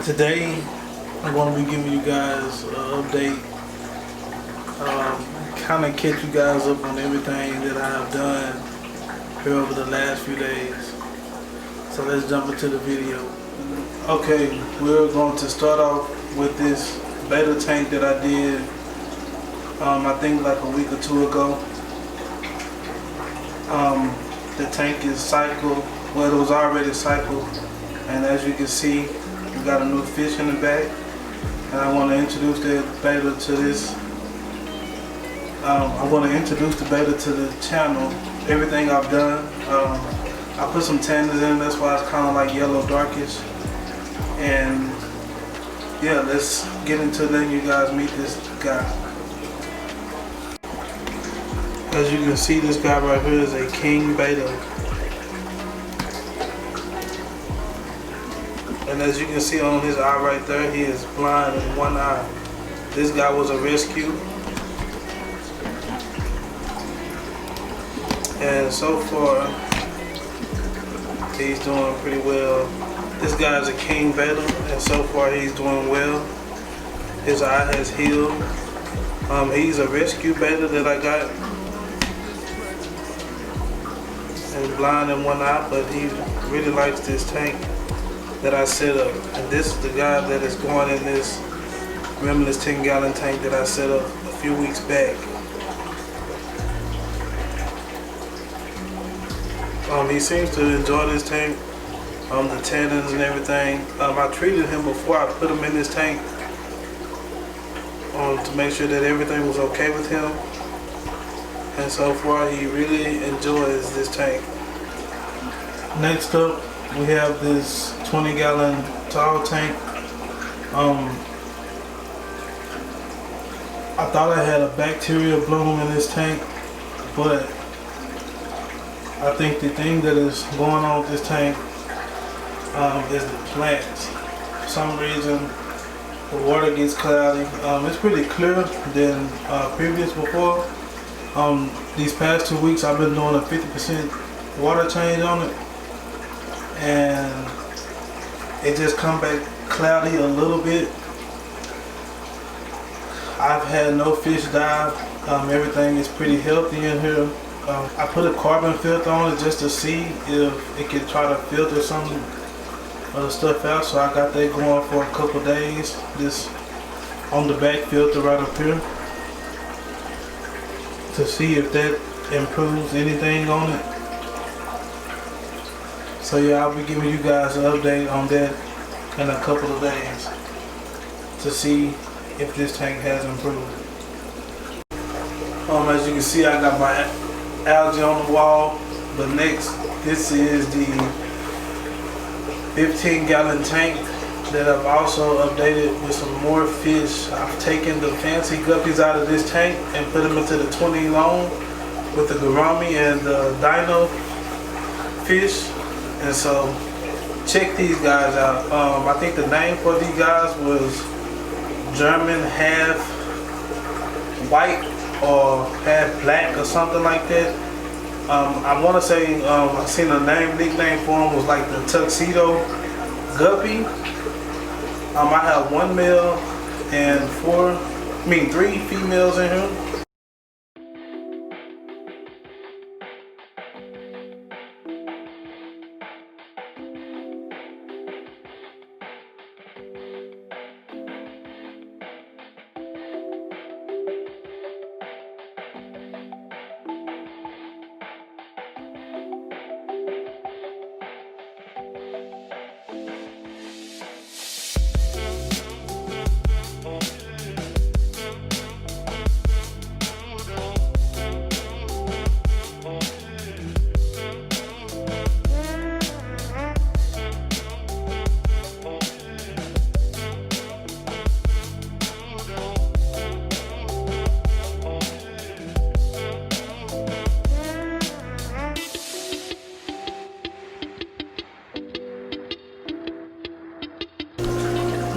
Today I'm going to be giving you guys an update, kind of catch you guys up on everything that I have done here over the last few days. So let's jump into the video. Okay, we're going to start off with this beta tank that I did, I think like a week or two ago. The tank is cycled, well it was already cycled, and as you can see we got a new fish in the back, and I want to introduce the beta to this. I want to introduce the beta to the channel, everything I've done. I put some tannins in, that's why it's kind of like yellow darkish. And yeah, let's get into letting you guys meet this guy. As you can see, this guy right here is a king beta. And as you can see on his eye right there, he is blind in one eye. This guy was a rescue. And so far, he's doing pretty well. This guy is a king beta, and so far he's doing well. His eye has healed. He's a rescue beta that I got. And blind in one eye, but he really likes this tank that I set up. And this is the guy that is going in this, remember this 10-gallon tank that I set up a few weeks back. He seems to enjoy this tank, the tannins and everything. I treated him before I put him in this tank to make sure that everything was okay with him. And so far he really enjoys this tank. Next up we have this 20-gallon tall tank. I thought I had a bacteria bloom in this tank, but I think the thing that is going on with this tank is the plants. For some reason the water gets cloudy. It's pretty clearer than previous before. These past 2 weeks I've been doing a 50% water change on it, and it just come back cloudy a little bit. I've had no fish die. Everything is pretty healthy in here. I put a carbon filter on it just to see if it could try to filter some of the stuff out, so I got that going for a couple days. This on the back filter right up here, to see if that improves anything on it. So yeah, I'll be giving you guys an update on that in a couple of days to see if this tank has improved. As you can see, I got my algae on the wall, but next, this is the 15-gallon tank that I've also updated with some more fish. I've taken the fancy guppies out of this tank and put them into the 20 long with the gourami and the dino fish. And so check these guys out. I think the name for these guys was German half white or half black or something like that. I want to say I seen a nickname for him was like the tuxedo guppy. I have 1 male and 3 females in here.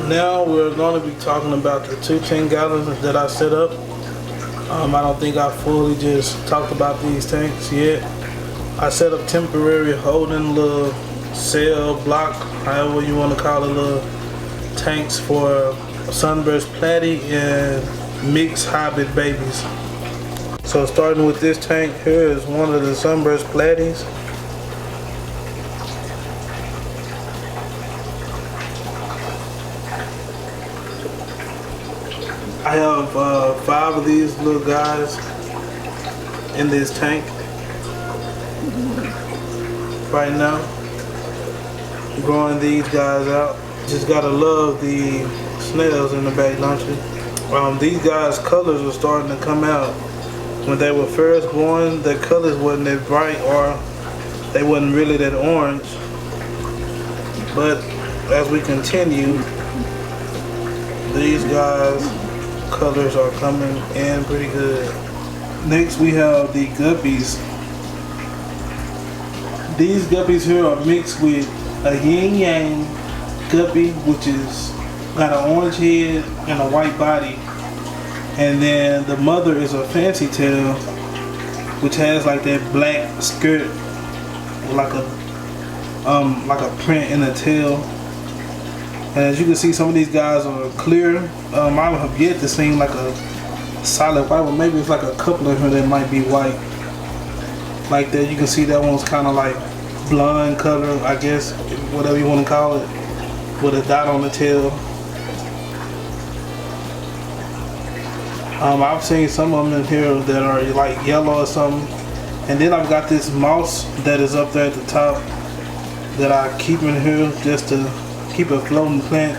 Now we're going to be talking about the 2 10-gallons that I set up. I don't think I fully just talked about these tanks yet. I set up temporary holding little cell block, however you want to call it, little tanks for Sunburst Platy and mixed hybrid babies. So starting with this tank here is one of the Sunburst Platies. I have 5 of these little guys in this tank right now, growing these guys out. Just gotta love the snails in the back, don't you? These guys' colors were starting to come out. When they were first born, their colors wasn't that bright, or they wasn't really that orange. But as we continue, these guys' colors are coming in pretty good. Next we have the Guppies. These Guppies here are mixed with a yin yang guppy, which is got an orange head and a white body, and then the mother is a fancy tail, which has like that black skirt, like a print in the tail. And as you can see, some of these guys are clear. I have yet to see like a solid white one. Maybe it's like a couple of them that might be white. Like that, you can see that one's kind of like blonde color, I guess, whatever you want to call it, with a dot on the tail. I've seen some of them in here that are like yellow or something. And then I've got this mouse that is up there at the top that I keep in here just to keep a floating plant.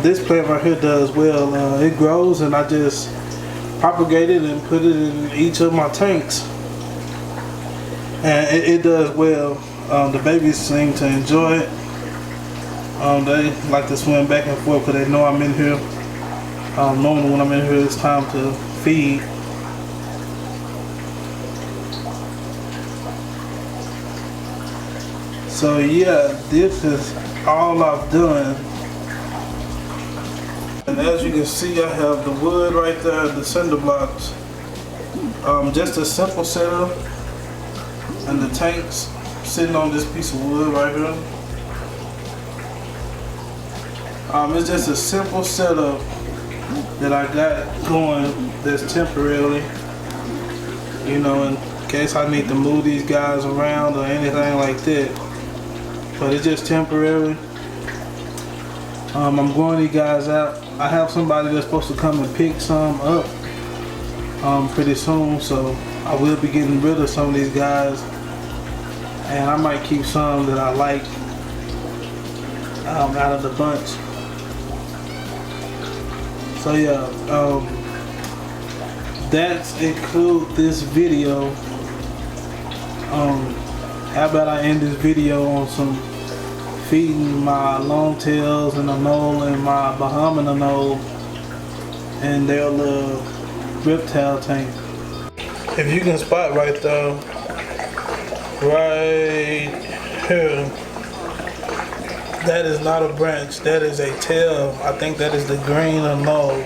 This plant right here does well. It grows, and I just propagate it and put it in each of my tanks, and it does well. The babies seem to enjoy it. They like to swim back and forth because they know I'm in here. Normally when I'm in here, it's time to feed. So yeah, this is all I've done. And as you can see, I have the wood right there, the cinder blocks. Just a simple setup, and the tanks sitting on this piece of wood right here. It's just a simple setup that I got going that's temporarily, you know, in case I need to move these guys around or anything like that. But it's just temporary. I'm growing these guys out. I have somebody that's supposed to come and pick some up pretty soon, so I will be getting rid of some of these guys, and I might keep some that I like out of the bunch. So yeah, that's include this video. How about I end this video on some feeding my Longtails and Anole and my Bahama Anole and their little reptile tank. If you can spot right there, right here, that is not a branch, that is a tail. I think that is the green Anole,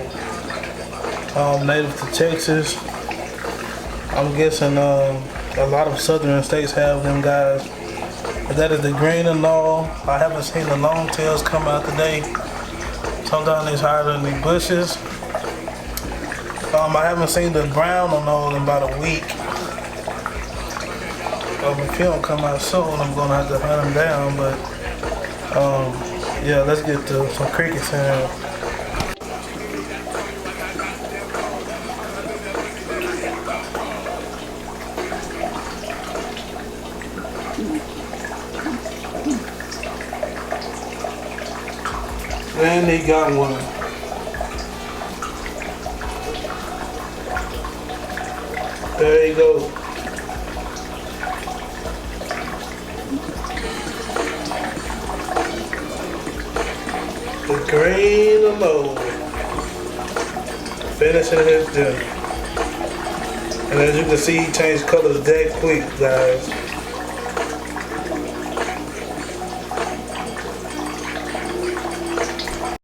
native to Texas. I'm guessing a lot of southern states have them guys. But that is the green Anole. I haven't seen the Longtails come out today. Sometimes it's hiding in the bushes. I haven't seen the brown Anole in about a week. If he don't come out soon, I'm gonna have to hunt him down. But yeah, let's get to some crickets in here. And he got one. There you go. The green Anole finishing his dinner. And as you can see, he changed colors that quick, guys.